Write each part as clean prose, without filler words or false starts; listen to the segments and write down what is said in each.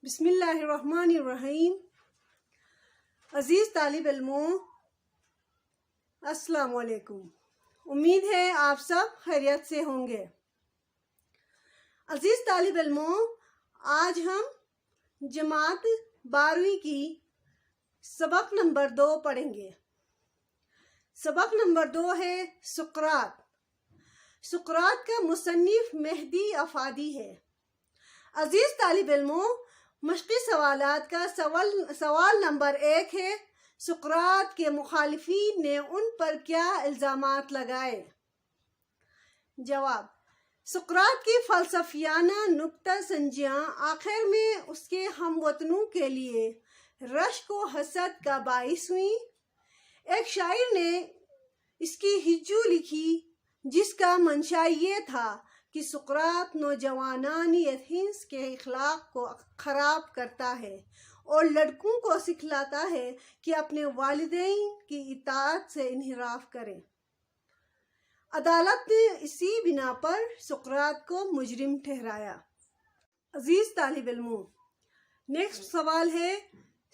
بسم اللہ الرحمن الرحیم۔ عزیز طالب علموں، السلام علیکم۔ امید ہے آپ سب خیریت سے ہوں گے۔ عزیز طالب علموں، آج ہم جماعت 12ویں کی سبق نمبر 2 پڑھیں گے۔ سبق نمبر 2 ہے سقراط۔ سقراط کا مصنف مہدی افادی ہے۔ عزیز طالب علموں، مشقی سوالات کا سوال نمبر 1 ہے، سقراط کے مخالفین نے ان پر کیا الزامات لگائے؟ جواب: سقراط کی فلسفیانہ نکتہ سنجیاں آخر میں اس کے ہم وطنوں کے لیے رشک و حسد کا باعث ہوئیں۔ ایک شاعر نے اس کی ہجو لکھی جس کا منشا یہ تھا کہ سقراط نوجوانان ایتھنز کے اخلاق کو خراب کرتا ہے اور لڑکوں کو سکھلاتا ہے کہ اپنے والدین کی اطاعت سے انحراف کریں۔ عدالت نے اسی بنا پر سقراط کو مجرم ٹھہرایا۔ عزیز طالب علموں، نیکسٹ سوال ہے،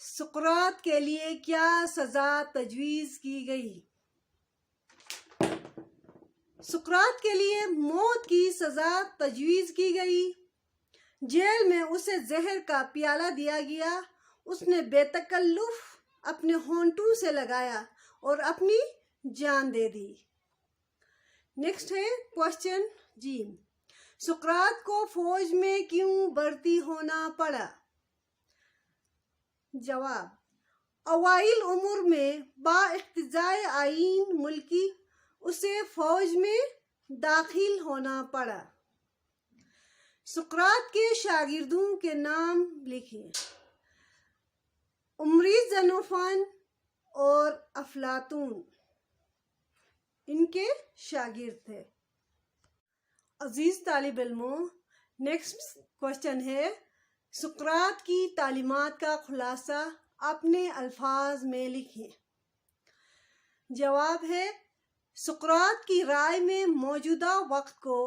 سقراط کے لیے کیا سزا تجویز کی گئی؟ سقراط کے لیے موت کی سزا تجویز کی گئی۔ جیل میں اسے زہر کا پیالہ دیا گیا۔ اس نے بے تکلف اپنے ہونٹوں سے لگایا اور اپنی جان دے دی۔ نیکسٹ ہے کوشچن جی، سقراط کو فوج میں کیوں بھرتی ہونا پڑا؟ جواب: اوائل عمر میں با اقتضاء آئین ملکی اسے فوج میں داخل ہونا پڑا۔ سقراط کے شاگردوں کے نام لکھیں۔ عمری زنوفان اور افلاطون ان کے شاگرد تھے۔ عزیز طالب علموں، نیکسٹ کوشچن ہے، سقراط کی تعلیمات کا خلاصہ اپنے الفاظ میں لکھیں۔ جواب ہے، سقراط کی رائے میں موجودہ وقت کو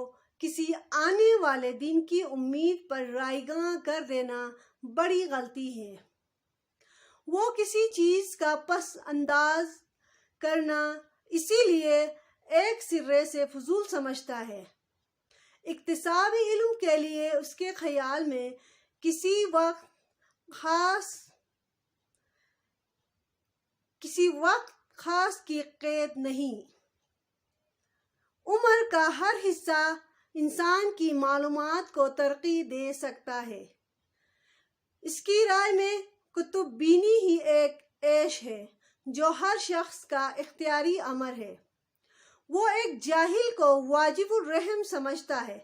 کسی آنے والے دن کی امید پر رائیگاں کر دینا بڑی غلطی ہے۔ وہ کسی چیز کا پس انداز کرنا اسی لیے ایک سرے سے فضول سمجھتا ہے۔ اکتسابی علم کے لیے اس کے خیال میں کسی وقت خاص کی قید نہیں۔ عمر کا ہر حصہ انسان کی معلومات کو ترقی دے سکتا ہے۔ اس کی رائے میں کتب بینی ہی ایک عیش ہے جو ہر شخص کا اختیاری امر ہے۔ وہ ایک جاہل کو واجب الرحم سمجھتا ہے،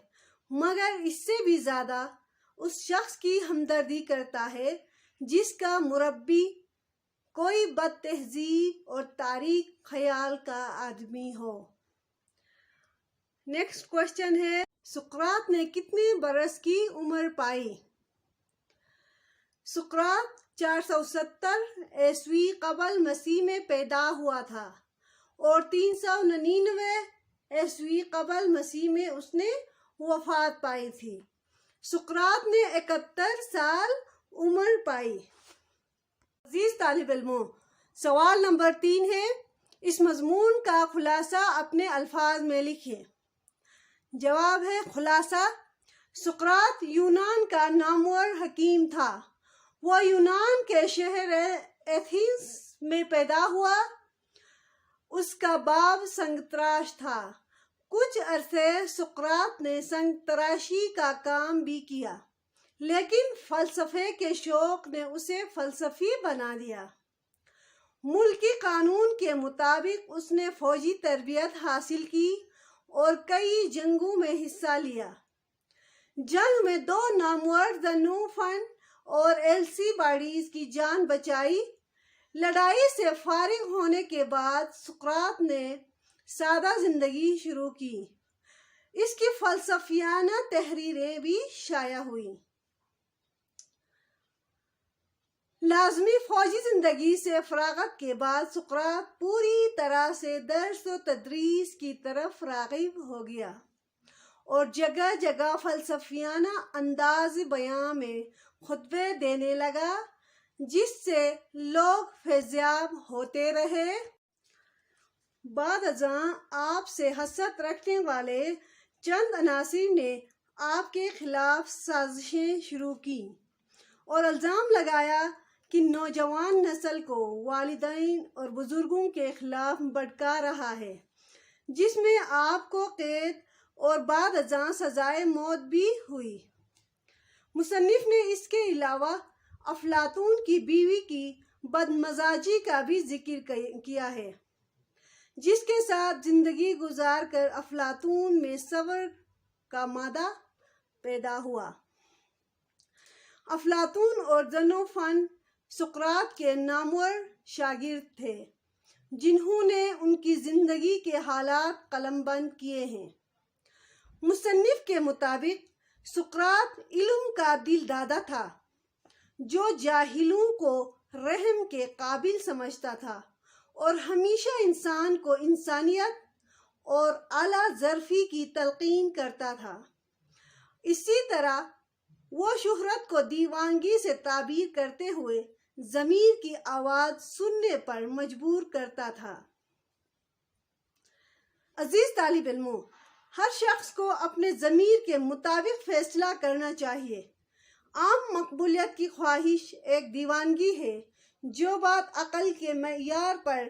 مگر اس سے بھی زیادہ اس شخص کی ہمدردی کرتا ہے جس کا مربی کوئی بد تہذیب اور تاریک خیال کا آدمی ہو۔ نیکسٹ کوشچن ہے، سقراط نے کتنے برس کی عمر پائی؟ سقراط 470 عیسوی قبل مسیح میں پیدا ہوا تھا اور 399 عیسوی قبل مسیح میں اس نے وفات پائی تھی۔ سقراط نے 71 سال عمر پائی۔ عزیز طالب علموں، سوال نمبر 3 ہے، اس مضمون کا خلاصہ اپنے الفاظ میں لکھیں۔ جواب ہے، خلاصہ: سقراط یونان کا نامور حکیم تھا۔ وہ یونان کے شہر ایتھنز میں پیدا ہوا۔ اس کا باپ سنگ تراش تھا۔ کچھ عرصے سقراط نے سنگ تراشی کا کام بھی کیا، لیکن فلسفے کے شوق نے اسے فلسفی بنا دیا۔ ملکی قانون کے مطابق اس نے فوجی تربیت حاصل کی اور کئی جنگوں میں حصہ لیا۔ جنگ میں 2 نامور زنوفان اور ایلسیباڈیز کی جان بچائی۔ لڑائی سے فارغ ہونے کے بعد سقراط نے سادہ زندگی شروع کی۔ اس کی فلسفیانہ تحریریں بھی شائع ہوئیں۔ لازمی فوجی زندگی سے فراغت کے بعد سقراط پوری طرح سے درس و تدریس کی طرف راغب ہو گیا اور جگہ جگہ فلسفیانہ انداز بیان میں خطبے دینے لگا، جس سے لوگ فیضیاب ہوتے رہے۔ بعد ازاں آپ سے حسد رکھنے والے چند عناصر نے آپ کے خلاف سازشیں شروع کی اور الزام لگایا کہ نوجوان نسل کو والدین اور بزرگوں کے خلاف بھڑکا رہا ہے، جس میں آپ کو قید اور بعد ازاں سزائے موت بھی ہوئی۔ مصنف نے اس کے علاوہ افلاطون کی بیوی کی بدمزاجی کا بھی ذکر کیا ہے، جس کے ساتھ زندگی گزار کر افلاطون میں صبر کا مادہ پیدا ہوا۔ افلاطون اور زنوفن سقراط کے نامور شاگرد تھے، جنہوں نے ان کی زندگی کے حالات قلم بند کیے ہیں۔ مصنف کے مطابق سقراط علم کا دل دادا تھا، جو جاہلوں کو رحم کے قابل سمجھتا تھا اور ہمیشہ انسان کو انسانیت اور اعلیٰ ظرفی کی تلقین کرتا تھا۔ اسی طرح وہ شہرت کو دیوانگی سے تعبیر کرتے ہوئے ضمیر کی آواز سننے پر مجبور کرتا تھا۔ عزیز طالب علموں، ہر شخص کو اپنے ضمیر کے مطابق فیصلہ کرنا چاہیے۔ عام مقبولیت کی خواہش ایک دیوانگی ہے، جو بات عقل کے معیار پر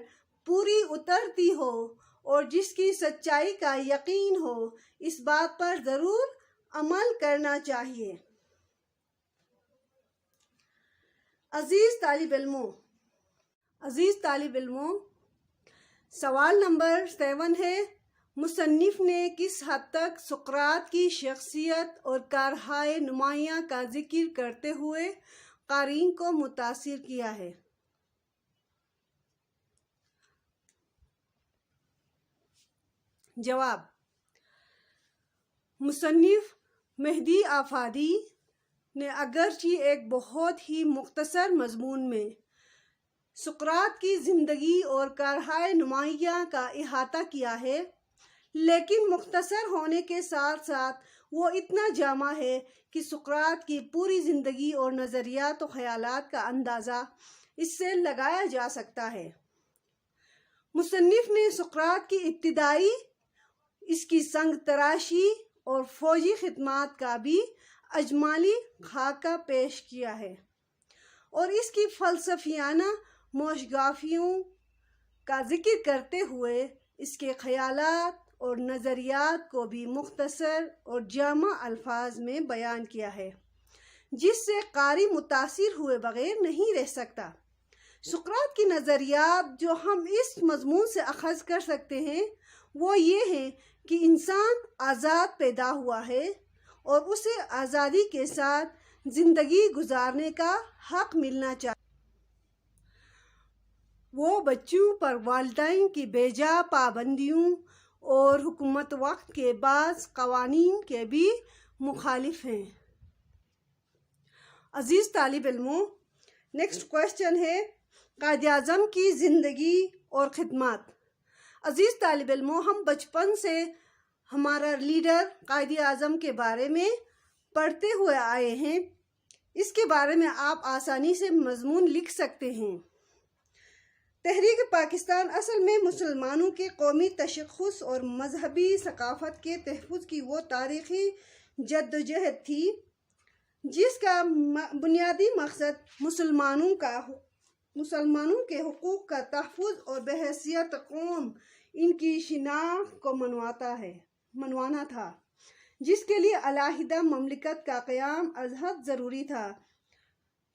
پوری اترتی ہو اور جس کی سچائی کا یقین ہو، اس بات پر ضرور عمل کرنا چاہیے۔ عزیز طالب علموں، سوال نمبر 7 ہے، مصنف نے کس حد تک سقراط کی شخصیت اور کارہائے نمایاں کا ذکر کرتے ہوئے قارئین کو متاثر کیا ہے؟ جواب: مصنف مہدی آفادی نے اگرچہ ایک بہت ہی مختصر مضمون میں سقراط کی زندگی اور کارہائے نمایاں کا احاطہ کیا ہے، لیکن مختصر ہونے کے ساتھ ساتھ وہ اتنا جامع ہے کہ سقراط کی پوری زندگی اور نظریات و خیالات کا اندازہ اس سے لگایا جا سکتا ہے۔ مصنف نے سقراط کی ابتدائی، اس کی سنگ تراشی اور فوجی خدمات کا بھی اجمالی خاکہ پیش کیا ہے، اور اس کی فلسفیانہ موشگافیوں کا ذکر کرتے ہوئے اس کے خیالات اور نظریات کو بھی مختصر اور جامع الفاظ میں بیان کیا ہے، جس سے قاری متاثر ہوئے بغیر نہیں رہ سکتا۔ سقراط کی نظریات جو ہم اس مضمون سے اخذ کر سکتے ہیں وہ یہ ہیں کہ انسان آزاد پیدا ہوا ہے اور اسے آزادی کے ساتھ زندگی گزارنے کا حق ملنا چاہیے۔ وہ بچوں پر والدین کی بے جا پابندیوں اور حکومت وقت کے بعض قوانین کے بھی مخالف ہیں۔ عزیز طالب علموں، نیکسٹ کویسچن ہے، قائد اعظم کی زندگی اور خدمات۔ عزیز طالب علموں، ہم بچپن سے ہمارا لیڈر قائد اعظم کے بارے میں پڑھتے ہوئے آئے ہیں۔ اس کے بارے میں آپ آسانی سے مضمون لکھ سکتے ہیں۔ تحریک پاکستان اصل میں مسلمانوں کے قومی تشخص اور مذہبی ثقافت کے تحفظ کی وہ تاریخی جدوجہد تھی جس کا بنیادی مقصد مسلمانوں کے حقوق کا تحفظ اور بحیثیت قوم ان کی شناخت کو منوانا تھا، جس کے لیے علیحدہ مملکت کا قیام از حد ضروری تھا۔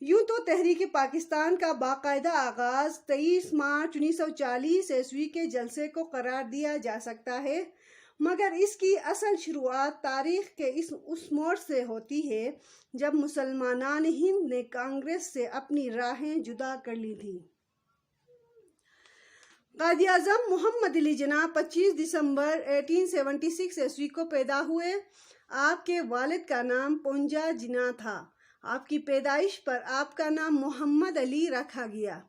یوں تو تحریک پاکستان کا باقاعدہ آغاز 23 مارچ 1940 عیسوی کے جلسے کو قرار دیا جا سکتا ہے، مگر اس کی اصل شروعات تاریخ کے اس موڑ سے ہوتی ہے جب مسلمانان ہند نے کانگریس سے اپنی راہیں جدا کر لی تھیں۔ قائد اعظم محمد علی جناح 25 دسمبر 1876 عیسوی کو پیدا ہوئے۔ آپ کے والد کا نام پونجا جناح تھا۔ آپ کی پیدائش پر آپ کا نام محمد علی رکھا گیا۔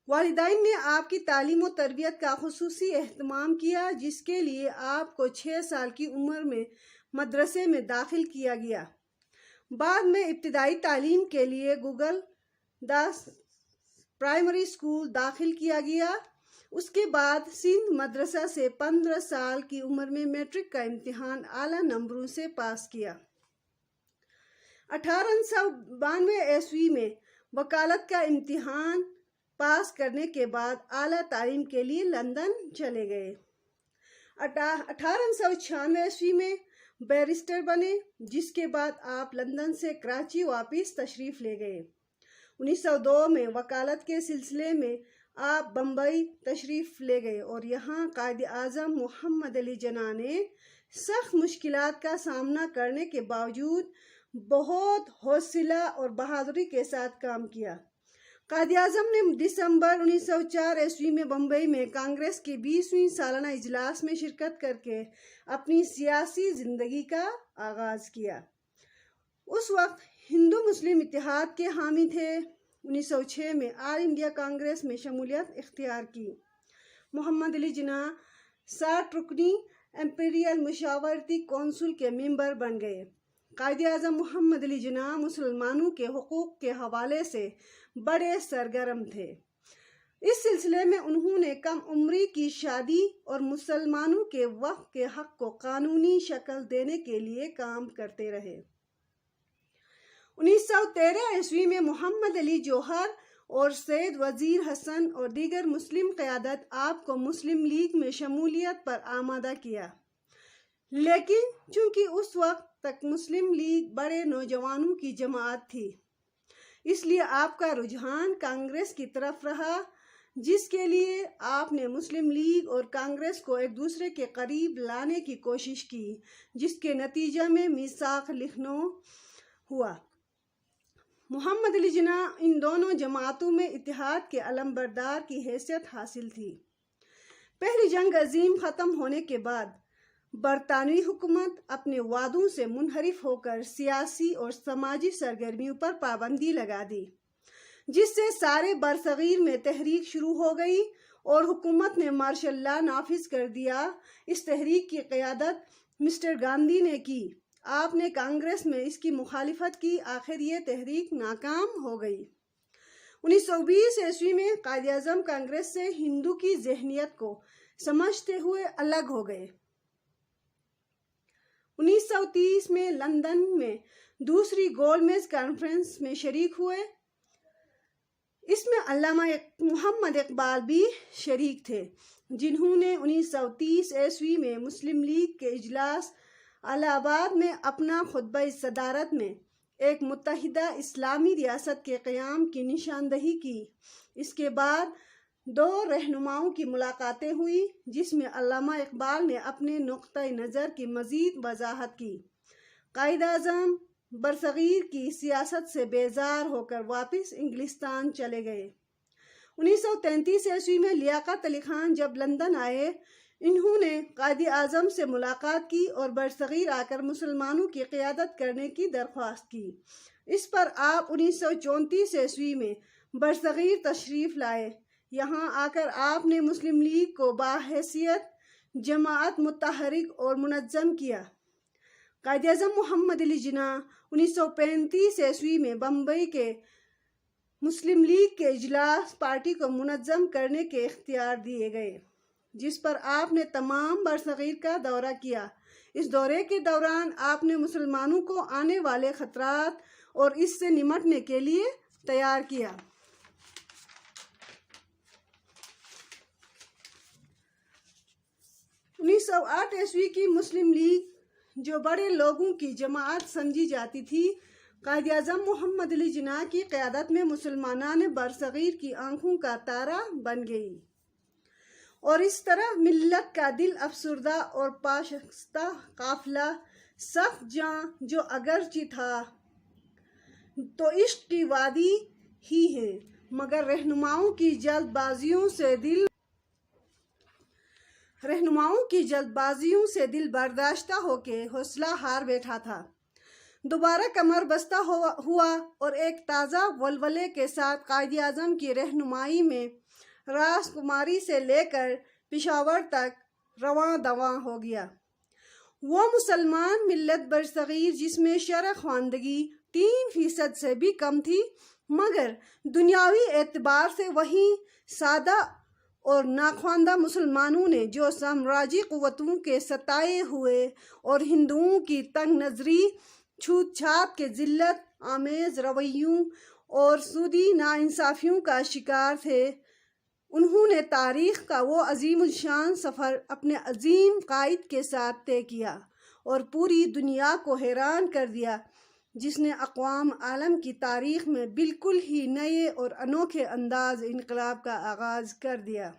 والدین نے آپ کی تعلیم و تربیت کا خصوصی اہتمام کیا، جس کے لیے آپ کو 6 سال کی عمر میں مدرسے میں داخل کیا گیا۔ بعد میں ابتدائی تعلیم کے لیے گوگل داس پرائمری اسکول داخل کیا گیا۔ اس کے بعد سندھ مدرسہ سے 15 سال کی عمر میں میٹرک کا امتحان اعلیٰ نمبروں سے پاس کیا۔ 1892 عیسوی میں وکالت کا امتحان پاس کرنے کے بعد اعلیٰ تعلیم کے لیے لندن چلے گئے۔ 1896 عیسوی میں بیرسٹر بنے، جس کے بعد آپ لندن سے کراچی واپس تشریف لے گئے۔ 1902 میں وکالت کے سلسلے میں آپ بمبئی تشریف لے گئے اور یہاں قائد اعظم محمد علی جناح نے سخت مشکلات کا سامنا کرنے کے باوجود بہت حوصلہ اور بہادری کے ساتھ کام کیا۔ قائد اعظم نے دسمبر 1904 عیسوی میں بمبئی میں کانگریس کے 20ویں سالانہ اجلاس میں شرکت کر کے اپنی سیاسی زندگی کا آغاز کیا۔ اس وقت ہندو مسلم اتحاد کے حامی تھے۔ 1906 میں آل انڈیا کانگریس میں شمولیت اختیار کی۔ محمد علی جناح 60 رکنی امپیریل مشاورتی کونسل کے ممبر بن گئے۔ قائد اعظم محمد علی جناح مسلمانوں کے حقوق کے حوالے سے بڑے سرگرم تھے۔ اس سلسلے میں انہوں نے کم عمری کی شادی اور مسلمانوں کے وقف کے حق کو قانونی شکل دینے کے لیے کام کرتے رہے۔ 1913 عیسوی میں محمد علی جوہر اور سید وزیر حسن اور دیگر مسلم قیادت آپ کو مسلم لیگ میں شمولیت پر آمادہ کیا، لیکن چونکہ اس وقت تک مسلم لیگ بڑے نوجوانوں کی جماعت تھی، اس لیے آپ کا رجحان کانگریس کی طرف رہا، جس کے لیے آپ نے مسلم لیگ اور کانگریس کو ایک دوسرے کے قریب لانے کی کوشش کی، جس کے نتیجہ میں میثاق لکھنؤ ہوا۔ محمد علی جناح ان دونوں جماعتوں میں اتحاد کے علمبردار کی حیثیت حاصل تھی۔ پہلی جنگ عظیم ختم ہونے کے بعد برطانوی حکومت اپنے وعدوں سے منحرف ہو کر سیاسی اور سماجی سرگرمیوں پر پابندی لگا دی، جس سے سارے برصغیر میں تحریک شروع ہو گئی اور حکومت نے مارشل لا نافذ کر دیا۔ اس تحریک کی قیادت مسٹر گاندھی نے کی۔ آپ نے کانگریس میں اس کی مخالفت کی، آخر یہ تحریک ناکام ہو گئی۔ 1920 عیسوی میں قائد اعظم کانگریس سے ہندو کی ذہنیت کو سمجھتے ہوئے الگ ہو گئے۔ 1930 میں لندن میں دوسری گول میز کانفرنس میں شریک ہوئے۔ اس میں علامہ محمد اقبال بھی شریک تھے، جنہوں نے 1930 عیسوی میں مسلم لیگ کے اجلاس الہ آباد میں اپنا خطبہ صدارت میں ایک متحدہ اسلامی ریاست کے قیام کی نشاندہی کی۔ اس کے بعد 2 رہنماؤں کی ملاقاتیں ہوئی، جس میں علامہ اقبال نے اپنے نقطۂ نظر کی مزید وضاحت کی۔ قائد اعظم برصغیر کی سیاست سے بیزار ہو کر واپس انگلستان چلے گئے۔ 1933 عیسوی میں لیاقت علی خان جب لندن آئے، انہوں نے قائد اعظم سے ملاقات کی اور برصغیر آ کر مسلمانوں کی قیادت کرنے کی درخواست کی۔ اس پر آپ 1934 عیسوی میں برصغیر تشریف لائے۔ یہاں آ کر آپ نے مسلم لیگ کو بحیثیت جماعت متحرک اور منظم کیا۔ قائد اعظم محمد علی جناح 1935 عیسوی میں بمبئی کے مسلم لیگ کے اجلاس پارٹی کو منظم کرنے کے اختیار دیے گئے، جس پر آپ نے تمام برصغیر کا دورہ کیا۔ اس دورے کے دوران آپ نے مسلمانوں کو آنے والے خطرات اور اس سے نمٹنے کے لیے تیار کیا۔ 1908 عیسوی کی مسلم لیگ، جو بڑے لوگوں کی جماعت سمجھی جاتی تھی، قائد اعظم محمد علی جناح کی قیادت میں مسلمانان برصغیر کی آنکھوں کا تارا بن گئی، اور اس طرح ملت کا دل افسردہ اور پاشختہ قافلہ سخت جاں، جو اگرچہ تھا تو عشق کی وادی ہی ہے، مگر رہنماؤں کی جلد بازیوں سے دل برداشتہ ہو کے حوصلہ ہار بیٹھا تھا۔ دوبارہ کمر بستہ ہوا اور ایک تازہ ولولے کے ساتھ قائد اعظم کی رہنمائی میں راس کماری سے لے کر پشاور تک رواں دواں ہو گیا۔ وہ مسلمان ملت برصغیر جس میں شرح خواندگی 3% سے بھی کم تھی، مگر دنیاوی اعتبار سے وہیں سادہ اور ناخواندہ مسلمانوں نے جو سامراجی قوتوں کے ستائے ہوئے اور ہندوؤں کی تنگ نظری، چھوت چھات کے ذلت آمیز رویوں اور سودی ناانصافیوں کا شکار تھے، انہوں نے تاریخ کا وہ عظیم الشان سفر اپنے عظیم قائد کے ساتھ طے کیا اور پوری دنیا کو حیران کر دیا، جس نے اقوام عالم کی تاریخ میں بالکل ہی نئے اور انوکھے انداز انقلاب کا آغاز کر دیا۔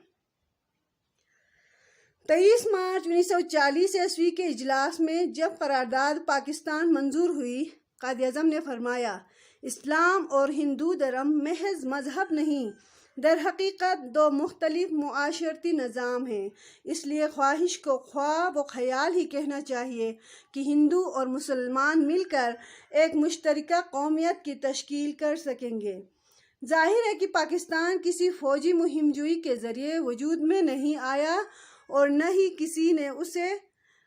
23 مارچ 1940 عیسوی کے اجلاس میں جب قرارداد پاکستان منظور ہوئی، قائد-اعظم نے فرمایا، اسلام اور ہندو دھرم محض مذہب نہیں، در حقیقت دو مختلف معاشرتی نظام ہیں، اس لیے خواہش کو خواب و خیال ہی کہنا چاہیے کہ ہندو اور مسلمان مل کر ایک مشترکہ قومیت کی تشکیل کر سکیں گے۔ ظاہر ہے کہ پاکستان کسی فوجی مہم جوئی کے ذریعے وجود میں نہیں آیا اور نہ ہی کسی نے اسے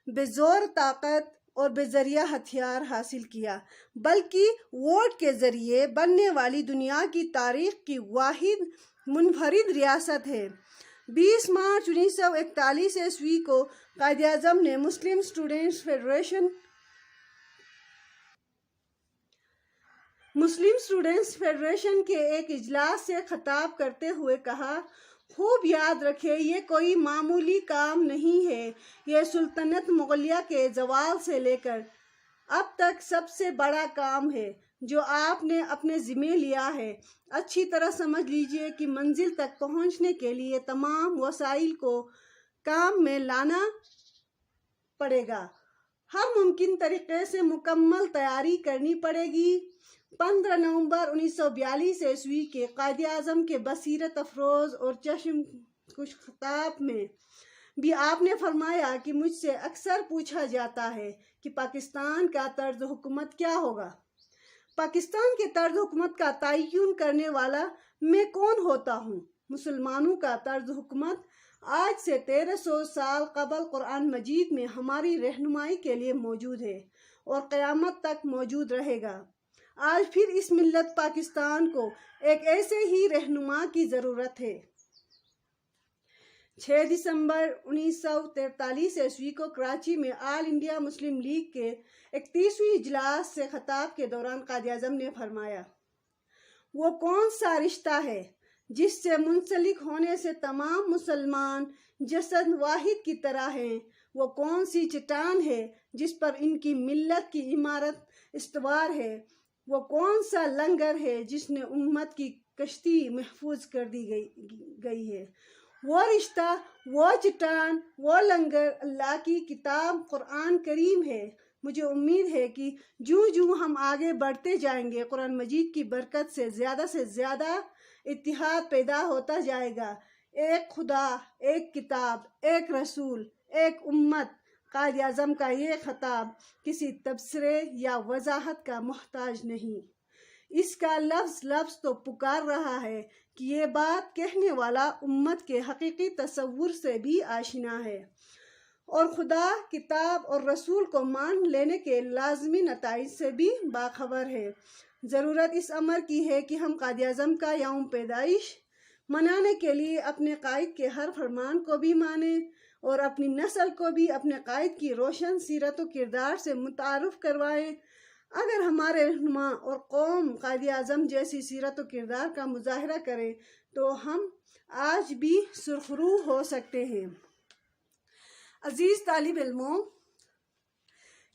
بے زور طاقت اور بے ذریعہ ہتھیار حاصل کیا، بلکہ ووٹ کے ذریعے بننے والی دنیا کی تاریخ کی واحد منفرد ریاست ہے۔ 20 مارچ 1941 عیسوی کو قائد-اعظم نے مسلم اسٹوڈنٹس فیڈریشن کے ایک اجلاس سے خطاب کرتے ہوئے کہا، خوب یاد رکھیں، یہ کوئی معمولی کام نہیں ہے، یہ سلطنت مغلیہ کے زوال سے لے کر اب تک سب سے بڑا کام ہے جو آپ نے اپنے ذمہ لیا ہے۔ اچھی طرح سمجھ لیجئے کہ منزل تک پہنچنے کے لیے تمام وسائل کو کام میں لانا پڑے گا، ہر ممکن طریقے سے مکمل تیاری کرنی پڑے گی۔ 15 نومبر 1942 عیسوی کے قائد-اعظم کے بصیرت افروز اور چشم کش خطاب میں بھی آپ نے فرمایا کہ مجھ سے اکثر پوچھا جاتا ہے کہ پاکستان کا طرز حکومت کیا ہوگا۔ پاکستان کے طرز حکومت کا تعین کرنے والا میں کون ہوتا ہوں؟ مسلمانوں کا طرز حکومت آج سے 1300 سال قبل قرآن مجید میں ہماری رہنمائی کے لیے موجود ہے اور قیامت تک موجود رہے گا۔ آج پھر اس ملت پاکستان کو ایک ایسے ہی رہنما کی ضرورت ہے۔ 6 دسمبر 1943 عیسوی کو کراچی میں آل انڈیا مسلم لیگ کے 31ویں اجلاس سے خطاب کے دوران قائد-اعظم نے فرمایا، وہ کون سا رشتہ ہے جس سے منسلک ہونے سے تمام مسلمان جسد واحد کی طرح ہیں؟ وہ کون سی چٹان ہے جس پر ان کی ملت کی عمارت استوار ہے؟ وہ کون سا لنگر ہے جس نے امت کی کشتی محفوظ کر دی گئی ہے؟ وہ رشتہ، وہ چٹان، وہ لنگر اللہ کی کتاب قرآن کریم ہے۔ مجھے امید ہے کہ جوں ہم آگے بڑھتے جائیں گے، قرآن مجید کی برکت سے زیادہ اتحاد پیدا ہوتا جائے گا۔ ایک خدا، ایک کتاب، ایک رسول، ایک امت۔ قائد اعظم کا یہ خطاب کسی تبصرے یا وضاحت کا محتاج نہیں، اس کا لفظ تو پکار رہا ہے کہ یہ بات کہنے والا امت کے حقیقی تصور سے بھی آشنا ہے اور خدا، کتاب اور رسول کو مان لینے کے لازمی نتائج سے بھی باخبر ہے۔ ضرورت اس امر کی ہے کہ ہم قائد اعظم کا یوم پیدائش منانے کے لیے اپنے قائد کے ہر فرمان کو بھی مانیں اور اپنی نسل کو بھی اپنے قائد کی روشن سیرت و کردار سے متعارف کروائیں۔ اگر ہمارے رہنما اور قوم قائد اعظم جیسی سیرت و کردار کا مظاہرہ کریں تو ہم آج بھی سرخرو ہو سکتے ہیں۔ عزیز طالب علموں،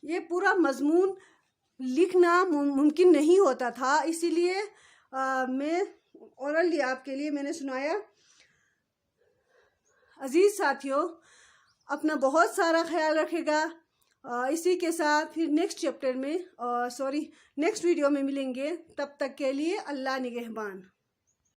یہ پورا مضمون لکھنا ممکن نہیں ہوتا تھا، اسی لیے میں اورلی آپ کے لیے میں نے سنایا۔ عزیز ساتھیوں، اپنا بہت سارا خیال رکھے گا۔ اسی کے ساتھ پھر نیکسٹ ویڈیو میں ملیں گے، تب تک کے لیے اللہ نگہبان۔